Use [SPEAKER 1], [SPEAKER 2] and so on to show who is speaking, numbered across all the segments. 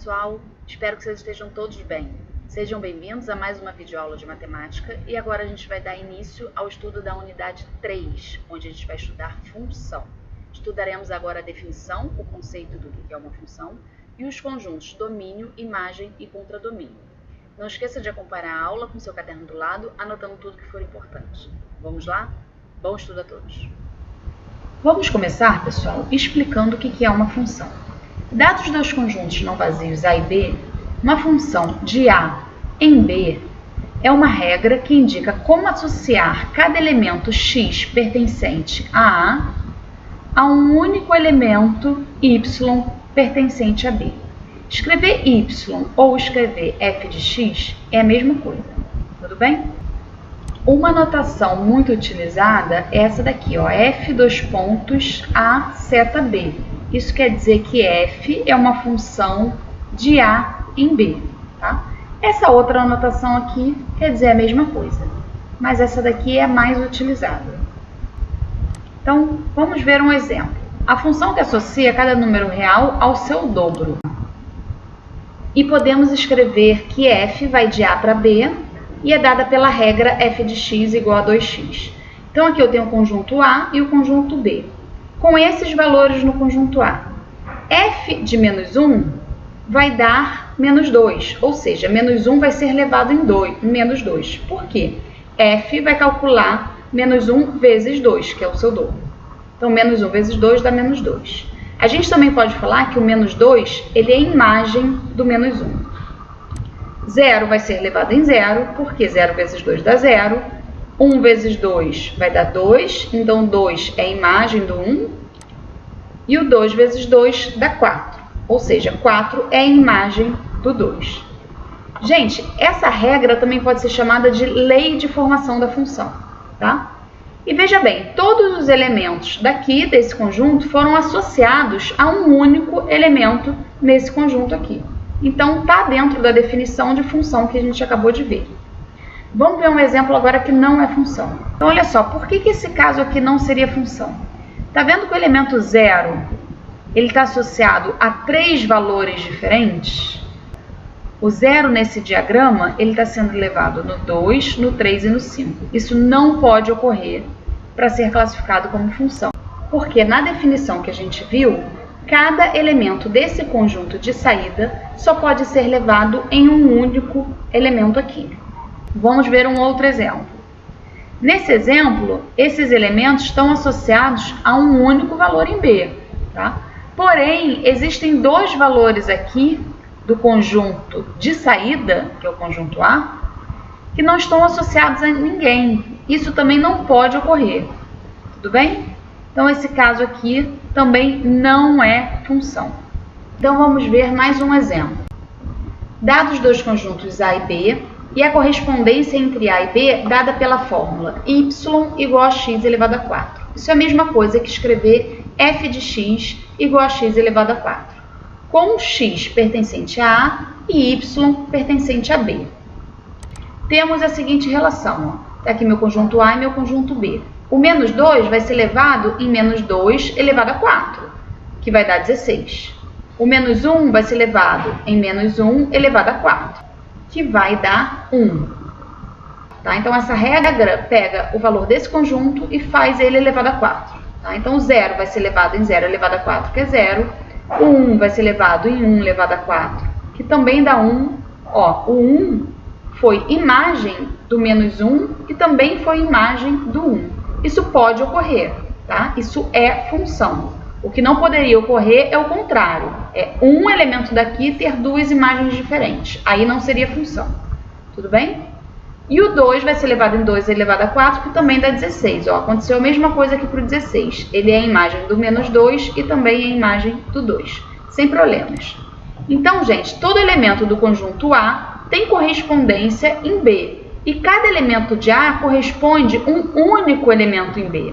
[SPEAKER 1] pessoal, espero que vocês estejam todos bem. Sejam bem-vindos a mais uma videoaula de matemática e agora a gente vai dar início ao estudo da unidade 3, onde a gente vai estudar função. Estudaremos agora a definição, o conceito do que é uma função e os conjuntos domínio, imagem e contradomínio. Não esqueça de acompanhar a aula com seu caderno do lado, anotando tudo que for importante. Vamos lá? Bom estudo a todos! Vamos começar, pessoal, explicando o que é uma função. Dados dois conjuntos não vazios A e B, uma função de A em B é uma regra que indica como associar cada elemento x pertencente a um único elemento y pertencente a B. Escrever y ou escrever f de x é a mesma coisa, tudo bem? Uma notação muito utilizada é essa daqui, ó, f dois pontos a seta b. Isso quer dizer que f é uma função de A em B, tá? Essa outra anotação aqui quer dizer a mesma coisa, mas essa daqui é a mais utilizada. Então, vamos ver um exemplo. A função que associa cada número real ao seu dobro. E podemos escrever que f vai de A para B e é dada pela regra f de x igual a 2x. Então, aqui eu tenho o conjunto A e o conjunto B. Com esses valores no conjunto A, f de menos 1 vai dar menos 2, ou seja, menos 1 vai ser levado em menos 2. Por quê? F vai calcular menos 1 vezes 2, que é o seu dobro. Então, menos 1 vezes 2 dá menos 2. A gente também pode falar que o menos 2 ele é a imagem do menos 1. 0 vai ser levado em 0, porque 0 vezes 2 dá 0. 1 vezes 2 vai dar 2, então 2 é a imagem do 1. E o 2 vezes 2 dá 4, ou seja, 4 é a imagem do 2. Gente, essa regra também pode ser chamada de lei de formação da função, tá? E veja bem, todos os elementos daqui desse conjunto foram associados a um único elemento nesse conjunto aqui. Então, está dentro da definição de função que a gente acabou de ver. Vamos ver um exemplo agora que não é função. Então, olha só, por que esse caso aqui não seria função? Está vendo que o elemento 0 ele está associado a 3 valores diferentes? O 0 nesse diagrama ele está sendo levado no 2, no 3 e no 5. Isso não pode ocorrer para ser classificado como função. Porque na definição que a gente viu, cada elemento desse conjunto de saída só pode ser levado em um único elemento aqui. Vamos ver um outro exemplo. Nesse exemplo, esses elementos estão associados a um único valor em B, tá? Porém, existem dois valores aqui do conjunto de saída, que é o conjunto A, que não estão associados a ninguém. Isso também não pode ocorrer, tudo bem? Então, esse caso aqui também não é função. Então, vamos ver mais um exemplo. Dados dois conjuntos A e B, e a correspondência entre A e B dada pela fórmula y igual a x elevado a 4. Isso é a mesma coisa que escrever f de x igual a x elevado a 4, com x pertencente a A e y pertencente a B. Temos a seguinte relação. Está aqui meu conjunto A e meu conjunto B. O menos 2 vai ser levado em menos 2 elevado a 4, que vai dar 16. O menos 1 vai ser levado em menos 1 elevado a 4. Que vai dar 1. Tá? Então, essa regra pega o valor desse conjunto e faz ele elevado a 4. Tá? Então, o 0 vai ser levado em 0 elevado a 4, que é 0. O 1 vai ser levado em 1 elevado a 4, que também dá 1. Ó, o 1 foi imagem do menos 1 e também foi imagem do 1. Isso pode ocorrer, tá? Isso é função. O que não poderia ocorrer é o contrário. É um elemento daqui ter duas imagens diferentes. Aí não seria função. Tudo bem? E o 2 vai ser levado em 2 elevado a 4, que também dá 16. Ó, aconteceu a mesma coisa aqui para o 16. Ele é a imagem do menos 2 e também é a imagem do 2. Sem problemas. Então, gente, todo elemento do conjunto A tem correspondência em B. E cada elemento de A corresponde a um único elemento em B.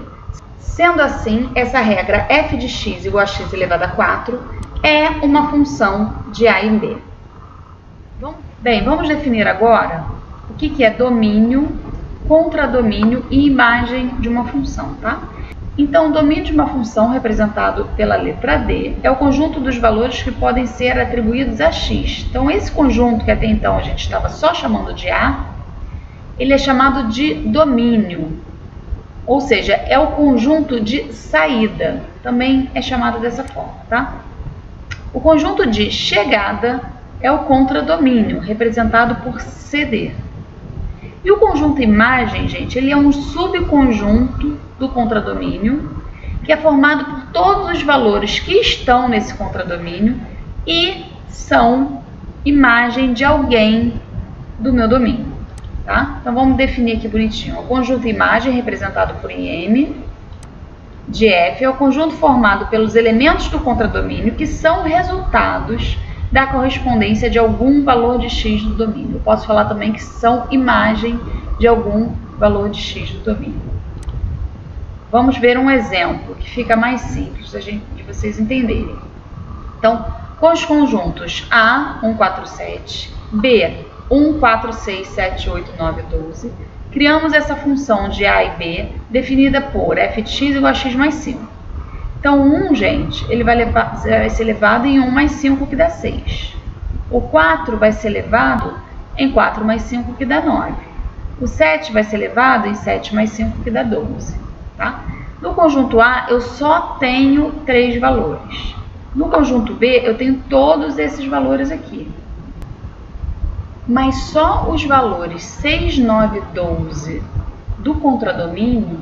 [SPEAKER 1] Sendo assim, essa regra f de x igual a x elevado a 4 é uma função de A em B. Bem, vamos definir agora o que é domínio, contradomínio e imagem de uma função, tá? Então, o domínio de uma função, representado pela letra D, é o conjunto dos valores que podem ser atribuídos a x. Então, esse conjunto que até então a gente estava só chamando de A, ele é chamado de domínio, ou seja, é o conjunto de saída, também é chamado dessa forma, tá? O conjunto de chegada é o contradomínio, representado por CD. E o conjunto imagem, gente, ele é um subconjunto do contradomínio, que é formado por todos os valores que estão nesse contradomínio e são imagem de alguém do meu domínio, tá? Então vamos definir aqui bonitinho. O conjunto imagem, representado por M de F, é o conjunto formado pelos elementos do contradomínio que são resultados da correspondência de algum valor de x do domínio. Eu posso falar também que são imagem de algum valor de x do domínio. Vamos ver um exemplo que fica mais simples de vocês entenderem. Então, com os conjuntos A, 1, 4, 7, B, 1, 4, 6, 7, 8, 9, 12, criamos essa função de A e B definida por f de x igual a x mais 5. Então, 1, gente, ele vai ser elevado em 1 mais 5, que dá 6. O 4 vai ser elevado em 4 mais 5, que dá 9. O 7 vai ser elevado em 7 mais 5, que dá 12. Tá? No conjunto A, eu só tenho 3 valores. No conjunto B, eu tenho todos esses valores aqui. Mas só os valores 6, 9 e 12 do contradomínio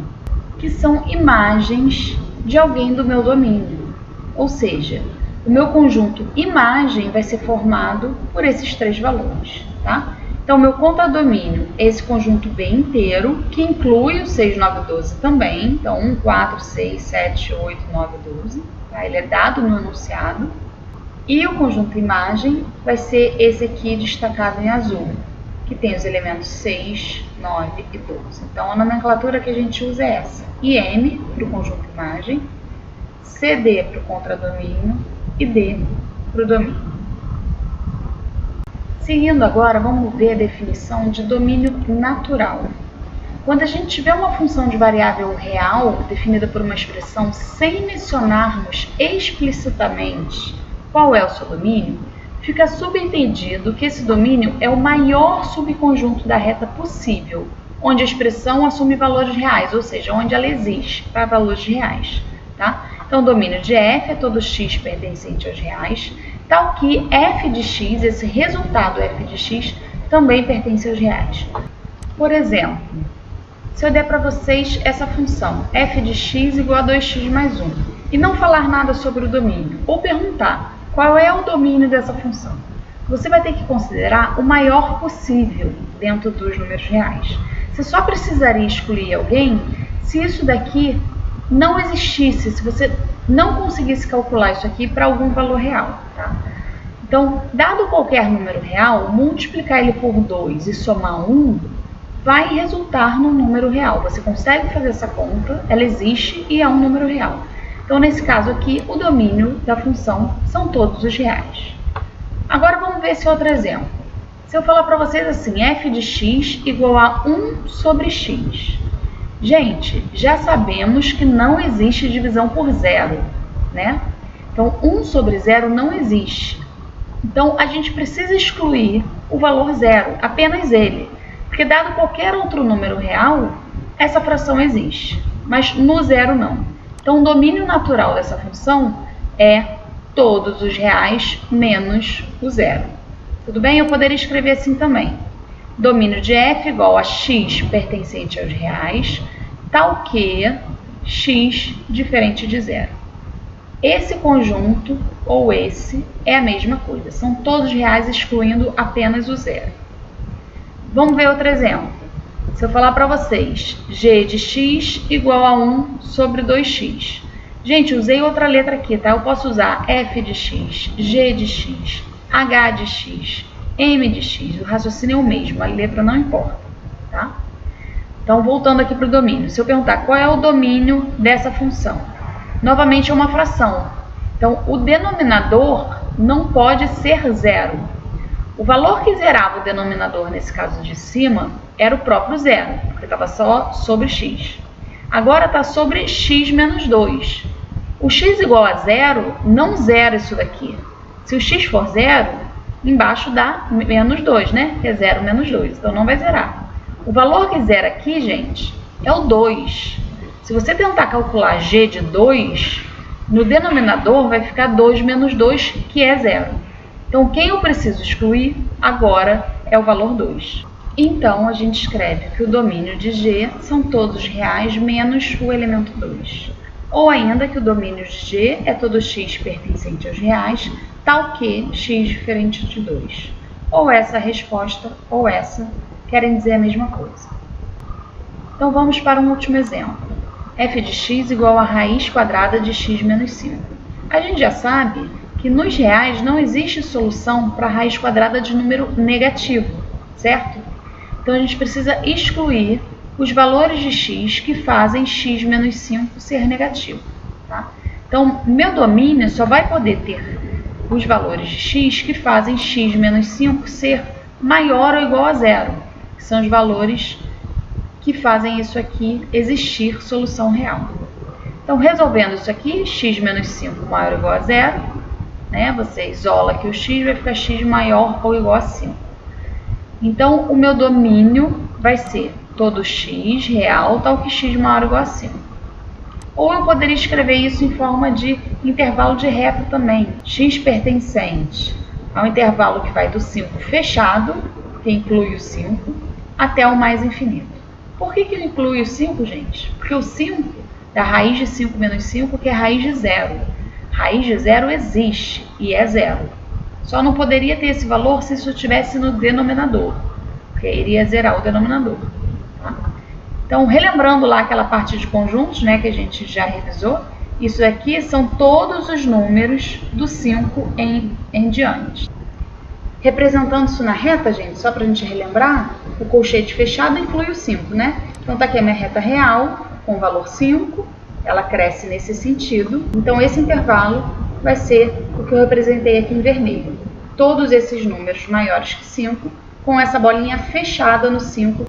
[SPEAKER 1] que são imagens de alguém do meu domínio. Ou seja, o meu conjunto imagem vai ser formado por esses 3 valores, tá? Então, o meu contradomínio é esse conjunto B inteiro, que inclui o 6, 9 e 12 também. Então, 1, 4, 6, 7, 8, 9 e 12. Tá? Ele é dado no enunciado. E o conjunto imagem vai ser esse aqui destacado em azul, que tem os elementos 6, 9 e 12. Então, a nomenclatura que a gente usa é essa. IM para o conjunto imagem, CD para o contradomínio e D para o domínio. Seguindo agora, vamos ver a definição de domínio natural. Quando a gente tiver uma função de variável real definida por uma expressão sem mencionarmos explicitamente qual é o seu domínio, fica subentendido que esse domínio é o maior subconjunto da reta possível, onde a expressão assume valores reais, ou seja, onde ela existe para valores reais. Tá? Então, o domínio de f é todo x pertencente aos reais, tal que f de x, esse resultado f de x, também pertence aos reais. Por exemplo, se eu der para vocês essa função, f de x igual a 2x mais 1, e não falar nada sobre o domínio, ou perguntar qual é o domínio dessa função, você vai ter que considerar o maior possível dentro dos números reais. Você só precisaria excluir alguém se isso daqui não existisse, se você não conseguisse calcular isso aqui para algum valor real. Tá? Então, dado qualquer número real, multiplicar ele por 2 e somar 1 vai resultar num número real. Você consegue fazer essa conta, ela existe e é um número real. Então, nesse caso aqui, o domínio da função são todos os reais. Agora, vamos ver esse outro exemplo. Se eu falar para vocês assim, f de x igual a 1 sobre x. Gente, já sabemos que não existe divisão por zero, né? Então, 1 sobre 0 não existe. Então, a gente precisa excluir o valor zero, apenas ele. Porque, dado qualquer outro número real, essa fração existe, mas no zero não. Então, o domínio natural dessa função é todos os reais menos o zero. Tudo bem? Eu poderia escrever assim também. Domínio de f igual a x pertencente aos reais, tal que x diferente de zero. Esse conjunto, ou esse, é a mesma coisa. São todos reais excluindo apenas o zero. Vamos ver outro exemplo. Se eu falar para vocês, g de x igual a 1 sobre 2x. Gente, usei outra letra aqui, tá? Eu posso usar f de x, g de x, h de x, m de x. O raciocínio é o mesmo, a letra não importa, tá? Então, voltando aqui para o domínio. Se eu perguntar qual é o domínio dessa função, novamente é uma fração. Então, o denominador não pode ser zero. O valor que zerava o denominador, nesse caso de cima, era o próprio zero, porque estava só sobre x. agora está sobre x menos 2. O x igual a zero não zera isso daqui. Se o x for zero, embaixo dá menos 2, né? Que é 0 menos 2, então não vai zerar. O valor que zera aqui, gente, é o 2. Se você tentar calcular g de 2, no denominador vai ficar 2 menos 2, que é 0. Então, quem eu preciso excluir agora é o valor 2. Então, a gente escreve que o domínio de G são todos reais menos o elemento 2. Ou ainda que o domínio de G é todo x pertencente aos reais, tal que x diferente de 2. Ou essa resposta ou essa querem dizer a mesma coisa. Então, vamos para um último exemplo. F de x igual a raiz quadrada de x menos 5. A gente já sabe que nos reais não existe solução para a raiz quadrada de número negativo, certo? Então, a gente precisa excluir os valores de x que fazem x menos 5 ser negativo. Tá? Então, meu domínio só vai poder ter os valores de x que fazem x menos 5 ser maior ou igual a zero, que são os valores que fazem isso aqui existir solução real. Então, resolvendo isso aqui, x menos 5 maior ou igual a zero, né? Você isola aqui o x, vai ficar x maior ou igual a 5. Então, o meu domínio vai ser todo x real, tal que x maior ou igual a 5. Ou eu poderia escrever isso em forma de intervalo de reta também. X pertencente ao intervalo que vai do 5 fechado, que inclui o 5, até o mais infinito. Por que eu incluo o 5, gente? Porque o 5 da raiz de 5 menos 5, que é a raiz de zero. Raiz de zero existe e é zero. Só não poderia ter esse valor se isso estivesse no denominador, porque iria zerar o denominador. Tá? Então, relembrando lá aquela parte de conjuntos, né, que a gente já revisou, isso aqui são todos os números do 5 em diante. Representando isso na reta, gente, só para a gente relembrar, o colchete fechado inclui o 5, né? Então, tá aqui a minha reta real, com o valor 5, ela cresce nesse sentido. Então, esse intervalo vai ser o que eu representei aqui em vermelho. Todos esses números maiores que 5, com essa bolinha fechada no 5,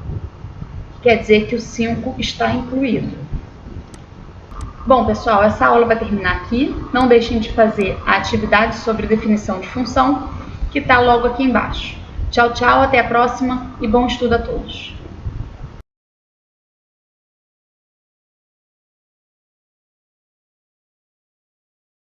[SPEAKER 1] quer dizer que o 5 está incluído. Bom, pessoal, essa aula vai terminar aqui. Não deixem de fazer a atividade sobre definição de função, que está logo aqui embaixo. Tchau, tchau, até a próxima e bom estudo a todos.